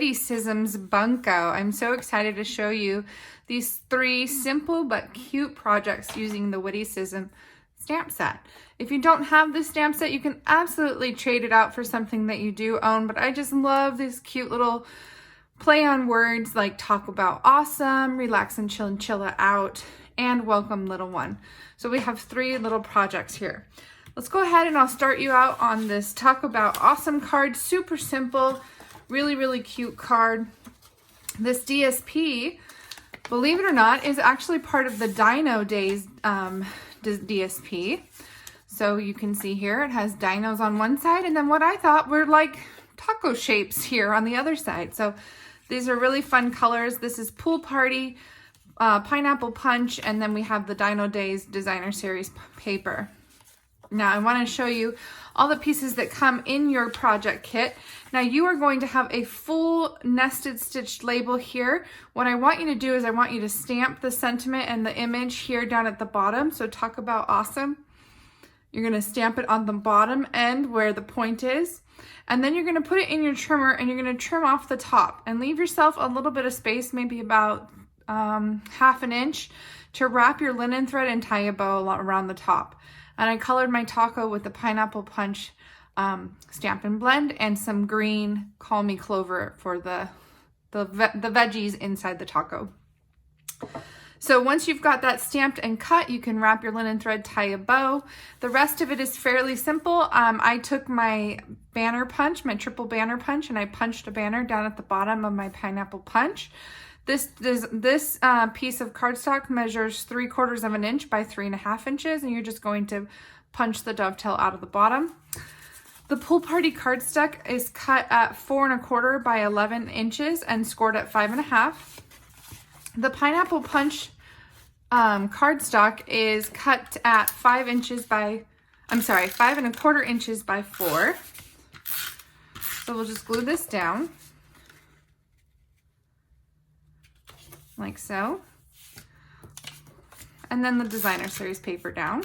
Witty-Cisms Bunco. I'm so excited to show you these 3 simple but cute projects using the Witty-Cism stamp set. If you don't have this stamp set, you can absolutely trade it out for something that you do own, but I just love this cute little play on words like talk about awesome, relax and chinchilla out, and welcome little one. So we have 3 little projects here. Let's go ahead and I'll start you out on this talk about awesome card. Super simple, really cute card. This DSP, believe it or not, is actually part of the Dino Days DSP. So you can see here it has dinos on one side and then what I thought were like taco shapes here on the other side. So these are really fun colors. This is Pool Party, Pineapple Punch, and then we have the Dino Days Designer Series paper. Now I want to show you all the pieces that come in your project kit. Now you are going to have a full nested stitched label here. What I want you to do is I want you to stamp the sentiment and the image here down at the bottom. So talk about awesome. You're going to stamp it on the bottom end where the point is. And then you're going to put it in your trimmer and you're going to trim off the top and leave yourself a little bit of space, maybe about ½ an inch, to wrap your linen thread and tie a bow around the top. And I colored my taco with the Pineapple Punch Stamp and Blend and some green Call Me Clover for the veggies inside the taco. So once you've got that stamped and cut, you can wrap your linen thread, tie a bow. The rest of it is fairly simple. I took my banner punch, my triple banner punch, and I punched a banner down at the bottom of my Pineapple Punch. This piece of cardstock measures 3/4 of an inch by 3½ inches, and you're just going to punch the dovetail out of the bottom. The Pool Party cardstock is cut at 4¼ by 11 inches and scored at 5½. The Pineapple Punch cardstock is cut at 5 inches by, 5¼ inches by 4. So we'll just glue this down. Like so. And then the Designer Series paper down.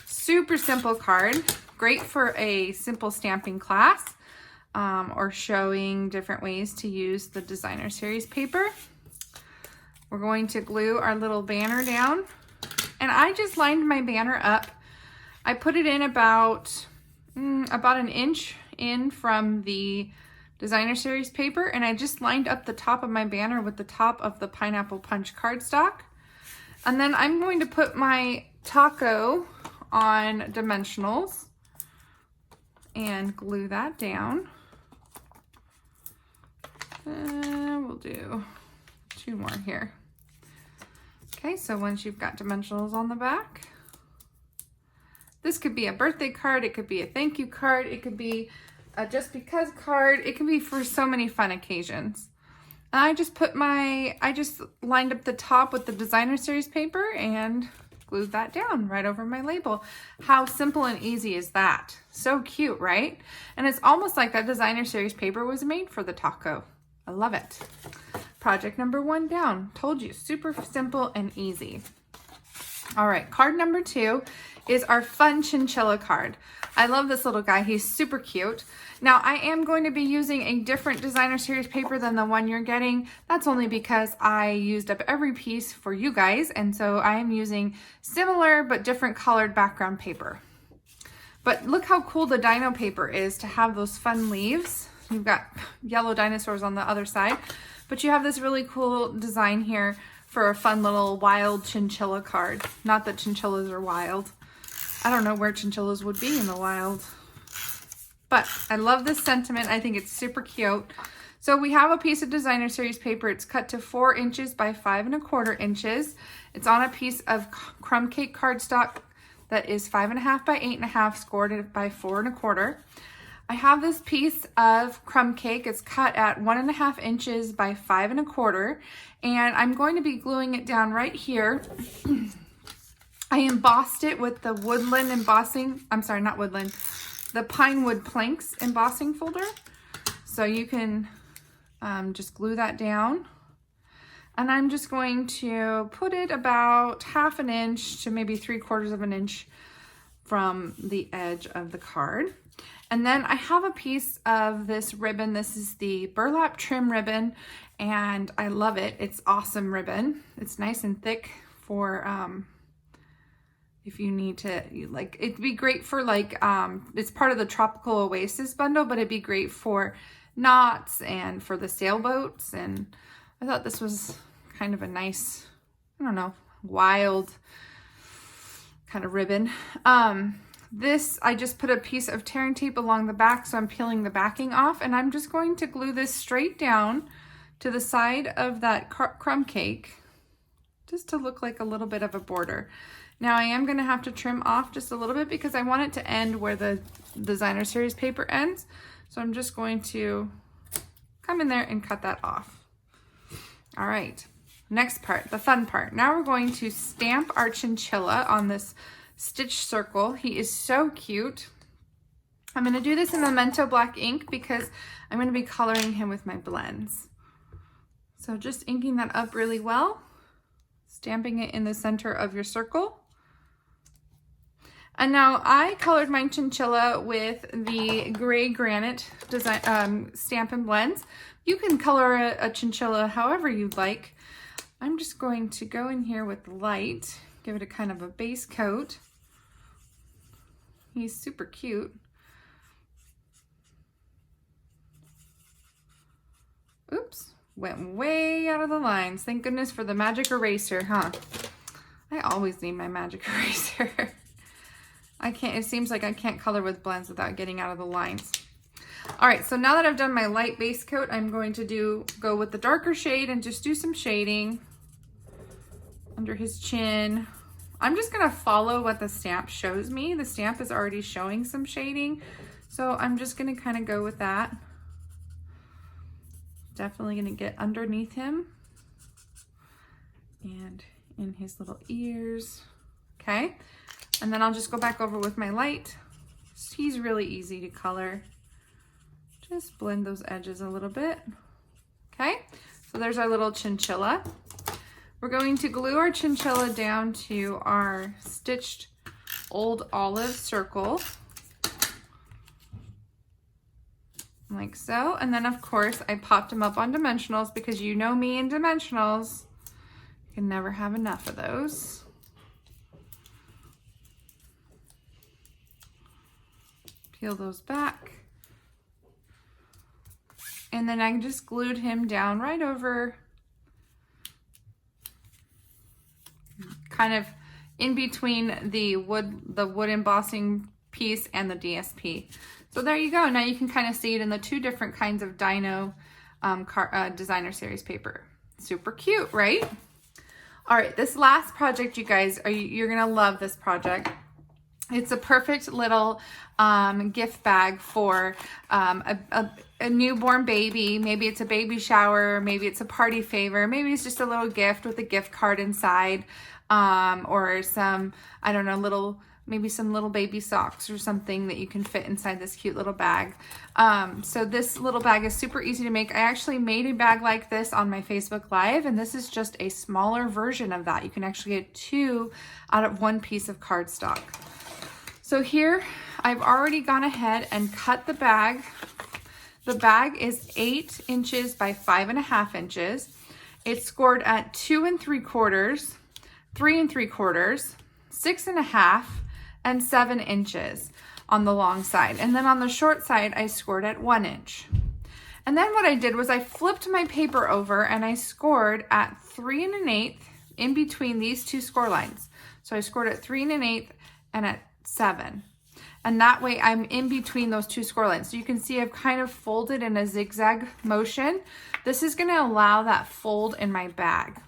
Super simple card. Great for a simple stamping class or showing different ways to use the Designer Series paper. We're going to glue our little banner down. And I just lined my banner up. I put it in about an inch in from the Designer Series paper, and I just lined up the top of my banner with the top of the Pineapple Punch cardstock. And then I'm going to put my taco on dimensionals and glue that down. And we'll do 2 more here. Okay, so once you've got dimensionals on the back, this could be a birthday card, it could be a thank you card, it could be a just because card, it can be for so many fun occasions. I just lined up the top with the Designer Series paper and glued that down right over my label. How simple and easy is that? So cute, right? And it's almost like that Designer Series paper was made for the taco. I love it. Project number 1 down. Told you, super simple and easy. All right, card number 2 is our fun Chinchilla card. I love this little guy. He's super cute. Now, I am going to be using a different Designer Series paper than the one you're getting. That's only because I used up every piece for you guys, and so I am using similar but different colored background paper. But look how cool the dino paper is to have those fun leaves. You've got yellow dinosaurs on the other side, but you have this really cool design here for a fun little wild chinchilla card. Not that chinchillas are wild. I don't know where chinchillas would be in the wild. But I love this sentiment. I think it's super cute. So we have a piece of Designer Series paper. It's cut to 4 inches by 5¼ inches. It's on a piece of crumb cake cardstock that is 5½ by 8½ scored by 4¼ I have this piece of crumb cake. It's cut at 1½ inches by 5¼ and I'm going to be gluing it down right here. I embossed it with the woodland embossing, the pine wood planks embossing folder. So you can just glue that down. And I'm just going to put it about ½ an inch to maybe 3/4 of an inch from the edge of the card. And then I have a piece of this ribbon. This is the burlap trim ribbon, and I love it. It's awesome ribbon. It's nice and thick for if you need to, like, it'd be great for like, it's part of the Tropical Oasis bundle, but it'd be great for knots and for the sailboats. And I thought this was kind of a nice, I don't know, wild kind of ribbon. This, I just put a piece of tearing tape along the back, so I'm peeling the backing off, and I'm just going to glue this straight down to the side of that crumb cake, just to look like a little bit of a border. Now I am gonna have to trim off just a little bit because I want it to end where the designer series paper ends. So I'm just going to come in there and cut that off. All right, next part, the fun part. Now we're going to stamp our chinchilla on this stitch circle. He is so cute. I'm going to do this in Memento black ink because I'm going to be coloring him with my blends. So just inking that up really well, stamping it in the center of your circle. And now I colored my chinchilla with the gray granite design Stampin' Blends. You can color a chinchilla however you'd like. I'm just going to go in here with light, give it a kind of a base coat. He's super cute. Oops, went way out of the lines. Thank goodness for the magic eraser, huh? I always need my magic eraser. I can't, it seems like I can't color with blends without getting out of the lines. All right, so now that I've done my light base coat, I'm going to go with the darker shade and just do some shading under his chin. I'm just gonna follow what the stamp shows me. The stamp is already showing some shading, so I'm just gonna kind of go with that. Definitely gonna get underneath him and in his little ears, okay? And then I'll just go back over with my light. He's really easy to color. Just blend those edges a little bit, okay? So there's our little chinchilla. We're going to glue our chinchilla down to our stitched old olive circle, like so. And then of course I popped them up on dimensionals because you know me and dimensionals, you can never have enough of those. Peel those back. And then I just glued him down right over, kind of in between the wood embossing piece and the DSP. So there you go. Now you can kind of see it in the two different kinds of Dino designer series paper. Super cute, right? All right, this last project, you guys, you're gonna love this project. It's a perfect little gift bag for a newborn baby. Maybe it's a baby shower, maybe it's a party favor, maybe it's just a little gift with a gift card inside, or some, I don't know, maybe some little baby socks or something that you can fit inside this cute little bag. So this little bag is super easy to make. I actually made a bag like this on my Facebook Live, and this is just a smaller version of that. You can actually get 2 out of 1 piece of cardstock. So here, I've already gone ahead and cut the bag. The bag is 8 inches by 5.5 inches. It's scored at 2 3/4, 3 3/4, 6.5, and 7 inches on the long side. And then on the short side, I scored at 1 inch. And then what I did was I flipped my paper over and I scored at 3 1/8 in between these 2 score lines. So I scored at 3 1/8 and at 7. And that way I'm in between those 2 score lines. So you can see I've kind of folded in a zigzag motion. This is gonna allow that fold in my bag.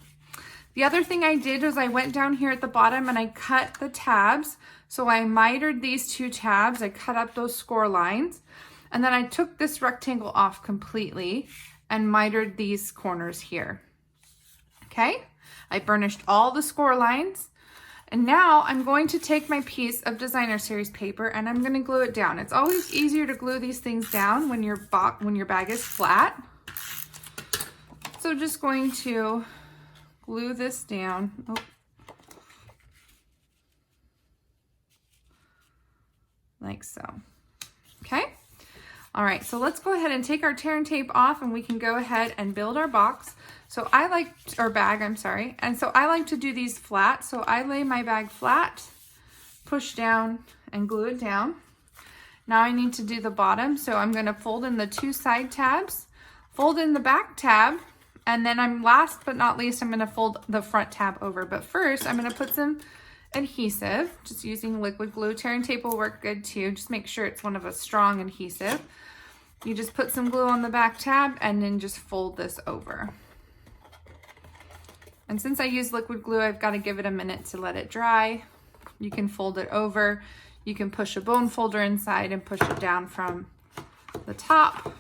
The other thing I did was I went down here at the bottom and I cut the tabs. So I mitered these 2 tabs. I cut up those score lines. And then I took this rectangle off completely and mitered these corners here. Okay? I burnished all the score lines. And now I'm going to take my piece of designer series paper and I'm going to glue it down. It's always easier to glue these things down when your bag is flat. So just going to glue this down. Oh. Like so. Okay. All right, so let's go ahead and take our tear and tape off and we can go ahead and build our box. So I like, or bag, I'm sorry. And so I like to do these flat. So I lay my bag flat, push down and glue it down. Now I need to do the bottom. So I'm gonna fold in the 2 side tabs, fold in the back tab, and then last but not least, I'm gonna fold the front tab over. But first I'm gonna put some adhesive, just using liquid glue. Tear and tape will work good too. Just make sure it's one of a strong adhesive. You just put some glue on the back tab and then just fold this over. And since I use liquid glue, I've got to give it a minute to let it dry. You can fold it over. You can push a bone folder inside and push it down from the top.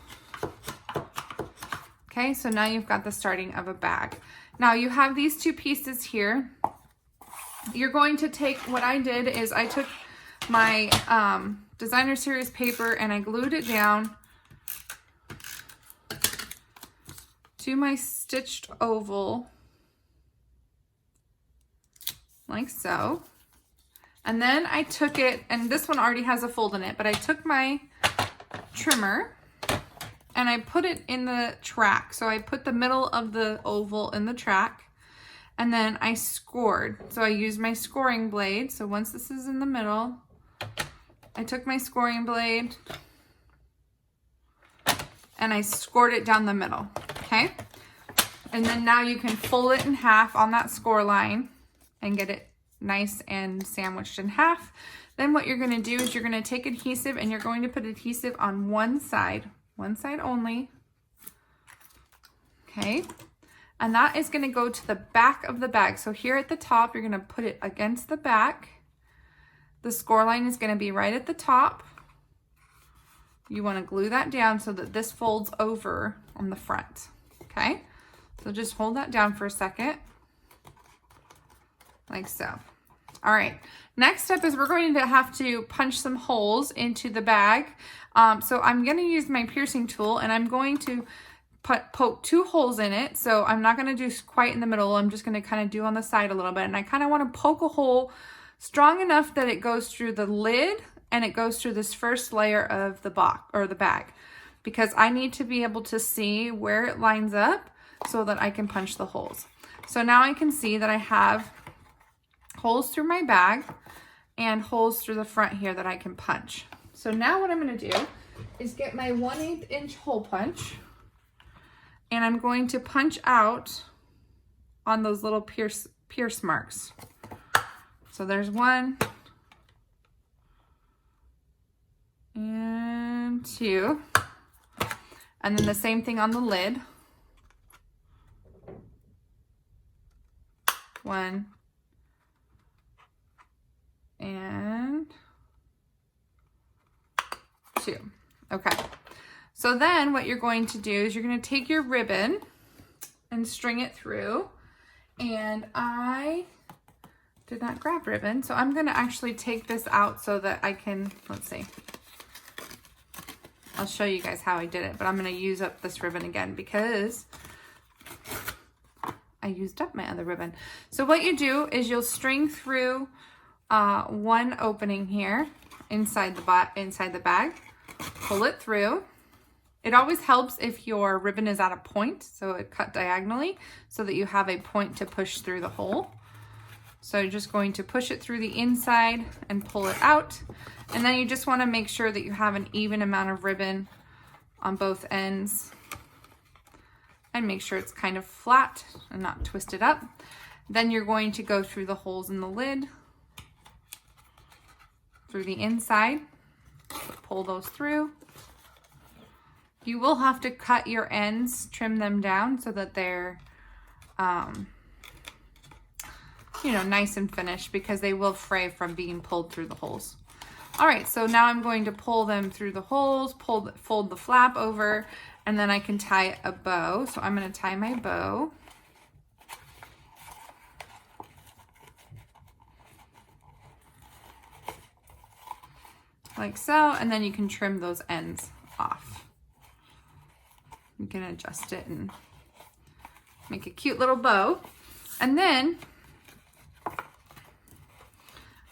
Okay, so now you've got the starting of a bag. Now you have these 2 pieces here. You're going to take, what I did is I took my designer series paper and I glued it down to my stitched oval, like so. And then I took it, and this one already has a fold in it, but I took my trimmer and I put it in the track. So I put the middle of the oval in the track, and then I scored. So I used my scoring blade. So once this is in the middle, I took my scoring blade and I scored it down the middle, okay? And then now you can fold it in half on that score line and get it nice and sandwiched in half. Then what you're gonna do is you're gonna take adhesive and you're going to put adhesive on one side only, okay? And that is gonna go to the back of the bag. So here at the top, you're gonna put it against the back. The score line is gonna be right at the top. You wanna glue that down so that this folds over on the front, okay? So just hold that down for a second, like so. All right, next step is we're going to have to punch some holes into the bag. So I'm gonna use my piercing tool and I'm going to poke 2 holes in it. So I'm not gonna do quite in the middle. I'm just gonna kind of do on the side a little bit. And I kind of wanna poke a hole strong enough that it goes through the lid and it goes through this first layer of the box or the bag, because I need to be able to see where it lines up so that I can punch the holes. So now I can see that I have holes through my bag and holes through the front here that I can punch. So now what I'm gonna do is get my 1/8 inch hole punch, and I'm going to punch out on those little pierce marks. So there's 1 and 2, and then the same thing on the lid. 1 and 2. Okay. So then what you're going to do is you're going to take your ribbon and string it through. And I did not grab ribbon, so I'm going to actually take this out so that I can, let's see. I'll show you guys how I did it, but I'm going to use up this ribbon again because I used up my other ribbon. So what you do is you'll string through 1 opening here inside the bag, pull it through. It always helps if your ribbon is at a point, so it cut diagonally, so that you have a point to push through the hole. So you're just going to push it through the inside and pull it out. And then you just want to make sure that you have an even amount of ribbon on both ends. And make sure it's kind of flat and not twisted up. Then you're going to go through the holes in the lid, through the inside, so pull those through. You will have to cut your ends, trim them down so that they're, nice and finished, because they will fray from being pulled through the holes. All right, so now I'm going to pull them through the holes, fold the flap over, and then I can tie a bow. So I'm going to tie my bow. Like so, and then you can trim those ends off. You can adjust it and make a cute little bow. And then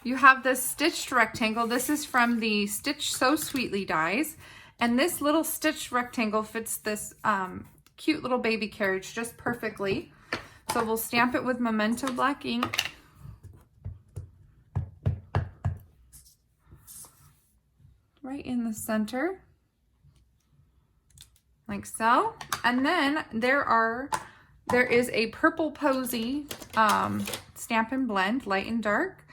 you have this stitched rectangle. This is from the Stitch So Sweetly dies. And this little stitch rectangle fits this cute little baby carriage just perfectly. So we'll stamp it with Memento black ink. Right in the center, like so. And then there is a purple posy stamp and blend, light and dark,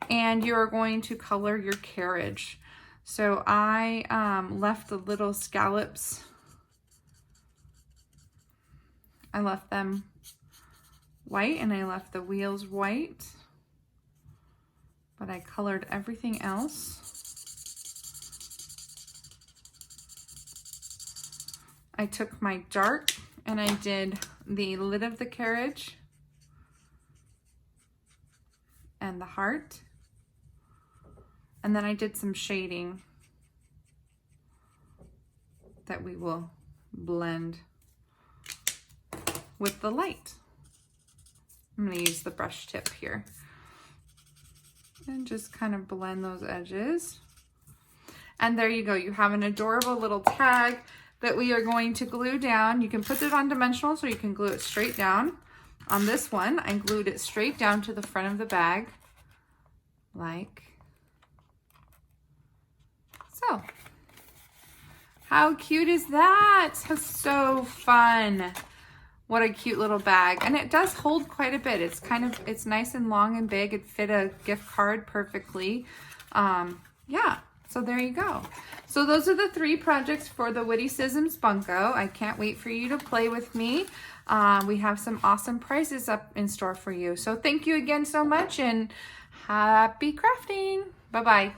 and you're going to color your carriage. So I left the little scallops, I left them white, and I left the wheels white, but I colored everything else. I took my dark and I did the lid of the carriage and the heart, and then I did some shading that we will blend with the light. I'm going to use the brush tip here and just kind of blend those edges. And there you go. You have an adorable little tag that we are going to glue down. You can put it on dimensional, so you can glue it straight down. On this one, I glued it straight down to the front of the bag, like so. How cute is that? That's so fun. What a cute little bag. And it does hold quite a bit. It's nice and long and big. It fit a gift card perfectly. Yeah. So there you go. So those are the 3 projects for the Witty-Cisms Bunco. I can't wait for you to play with me. We have some awesome prizes up in store for you. So thank you again so much, and happy crafting. Bye-bye.